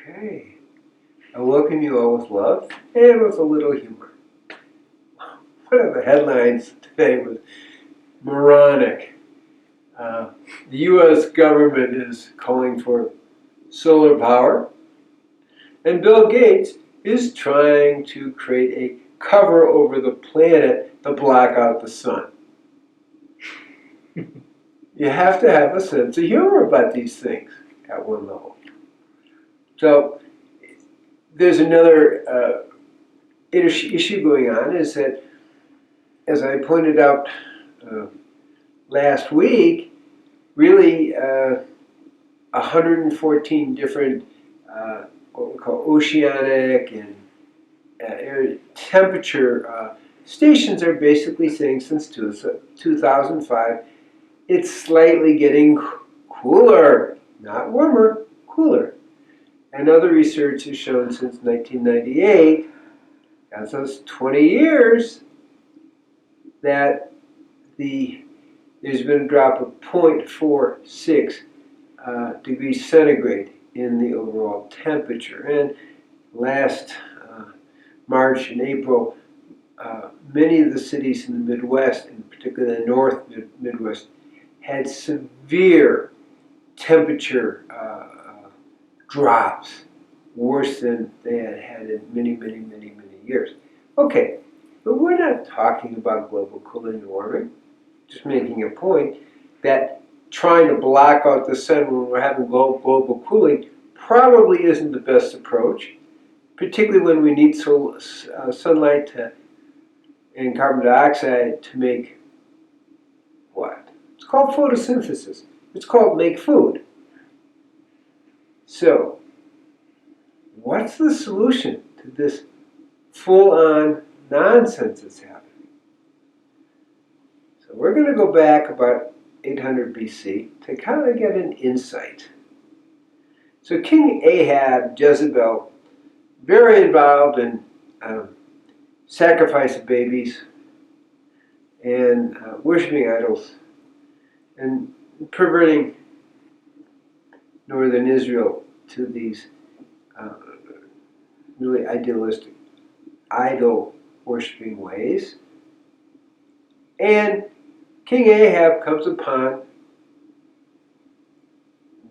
Okay. I welcome you all with love and with a little humor. One of the headlines today was moronic. The U.S. government is calling for solar power, and Bill Gates is trying to create a cover over the planet to block out the sun. You have to have a sense of humor about these things at one level. So there's another issue going on is that, as I pointed out last week, really 114 different what we call oceanic and air temperature stations are basically saying since 2005 it's slightly getting cooler, not warmer, cooler. And other research has shown since 1998, that's those 20 years, that there's been a drop of 0.46 degrees centigrade in the overall temperature. And last March and April, many of the cities in the Midwest, in particular the North Midwest, had severe temperature drops, worse than they had had in many, many, many, many years. Okay, but we're not talking about global cooling and warming. Just making a point that trying to block out the sun when we're having global cooling probably isn't the best approach, particularly when we need sunlight and carbon dioxide to make what? It's called photosynthesis. It's called make food. So, what's the solution to this full-on nonsense that's happening? So we're going to go back about 800 BC to kind of get an insight. So King Ahab, Jezebel, very involved in sacrifice of babies and worshiping idols and perverting northern Israel to these really idealistic, idol-worshipping ways. And King Ahab comes upon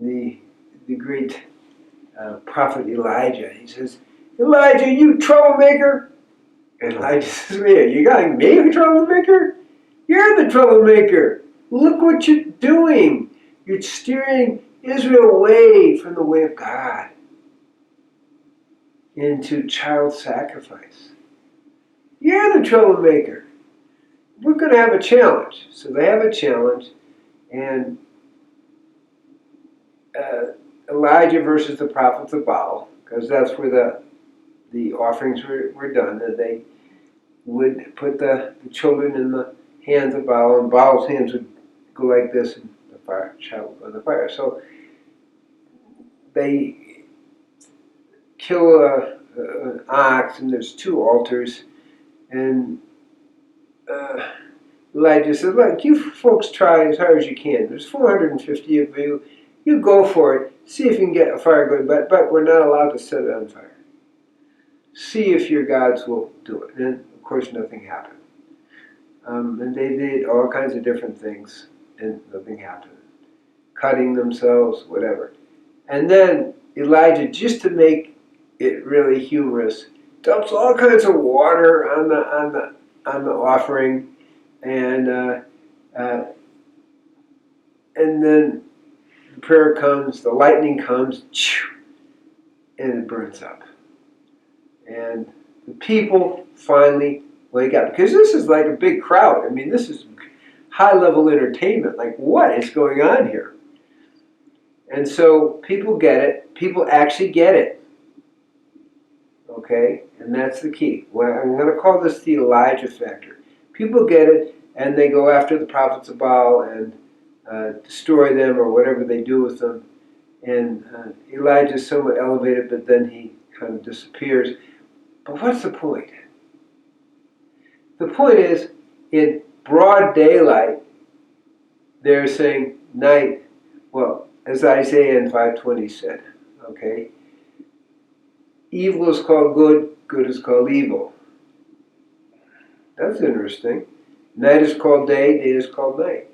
the great prophet Elijah. He says, "Elijah, you troublemaker!" And Elijah says, "Yeah, you got me a troublemaker? You're the troublemaker. Look what you're doing. You're steering Israel away from the way of God into child sacrifice. You're the troublemaker. We're going to have a challenge." So they have a challenge, and Elijah versus the prophets of Baal, because that's where the offerings were done. And they would put the children in the hands of Baal, and Baal's hands would go like this, and the child would go in the fire. So they kill an ox, and there's two altars, and Elijah said, "Look, you folks try as hard as you can. There's 450 of you. You go for it. See if you can get a fire going, but we're not allowed to set it on fire. See if your gods will do it." And of course, nothing happened. And they did all kinds of different things, and nothing happened. Cutting themselves, whatever. And then Elijah, just to make it really humorous, dumps all kinds of water on the offering, and then the prayer comes, the lightning comes, and it burns up. And the people finally wake up, because this is like a big crowd. I mean, this is high-level entertainment. Like, what is going on here? And so people get it. People actually get it. Okay? And that's the key. Well, I'm going to call this the Elijah factor. People get it, and they go after the prophets of Baal and destroy them or whatever they do with them. And Elijah is somewhat elevated, but then he kind of disappears. But what's the point? The point is, in broad daylight, they're saying night. Well, as Isaiah in 5:20 said, okay, Evil is called good, good is called evil. That's interesting. Night is called day, day is called night.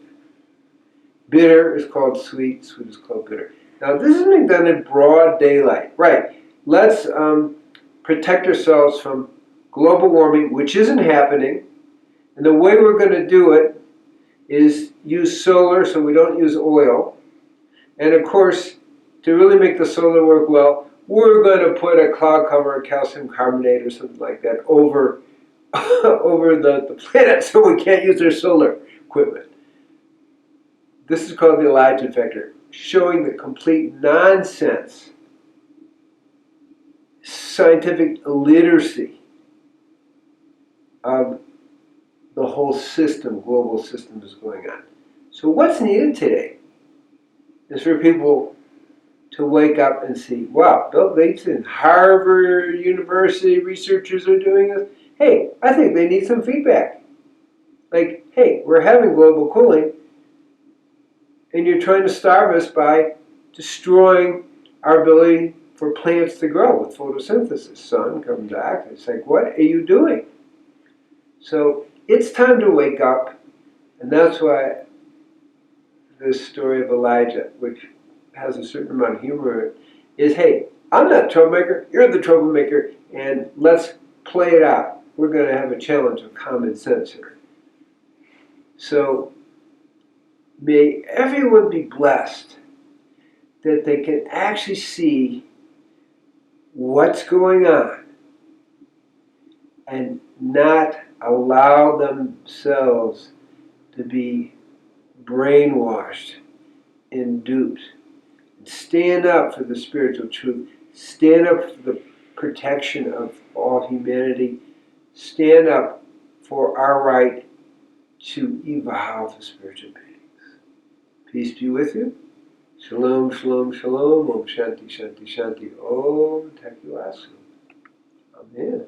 Bitter is called sweet, sweet is called bitter. Now this is being done in broad daylight. Right. Let's protect ourselves from global warming, which isn't happening. And the way we're going to do it is use solar so we don't use oil. And of course, to really make the solar work well, we're going to put a cloud cover, a calcium carbonate or something like that over, over the planet so we can't use their solar equipment. This is called the Elijah factor, showing the complete nonsense, scientific illiteracy of the whole system, global system is going on. So what's needed today is for people to wake up and see, wow, Bill Gates and Harvard University researchers are doing this. Hey, I think they need some feedback. Like, hey, we're having global cooling, and you're trying to starve us by destroying our ability for plants to grow with photosynthesis. Sun comes back, it's like, what are you doing? So it's time to wake up, and that's why this story of Elijah, which has a certain amount of humor in it, is, hey, I'm not a troublemaker, you're the troublemaker, and let's play it out. We're going to have a challenge of common sense here. So may everyone be blessed that they can actually see what's going on and not allow themselves to be brainwashed and duped. Stand up for the spiritual truth. Stand up for the protection of all humanity. Stand up for our right to evolve as spiritual beings. Peace be with you. Shalom, shalom, shalom. Om Shanti, Shanti, Shanti. Om Tat Asum. Amen.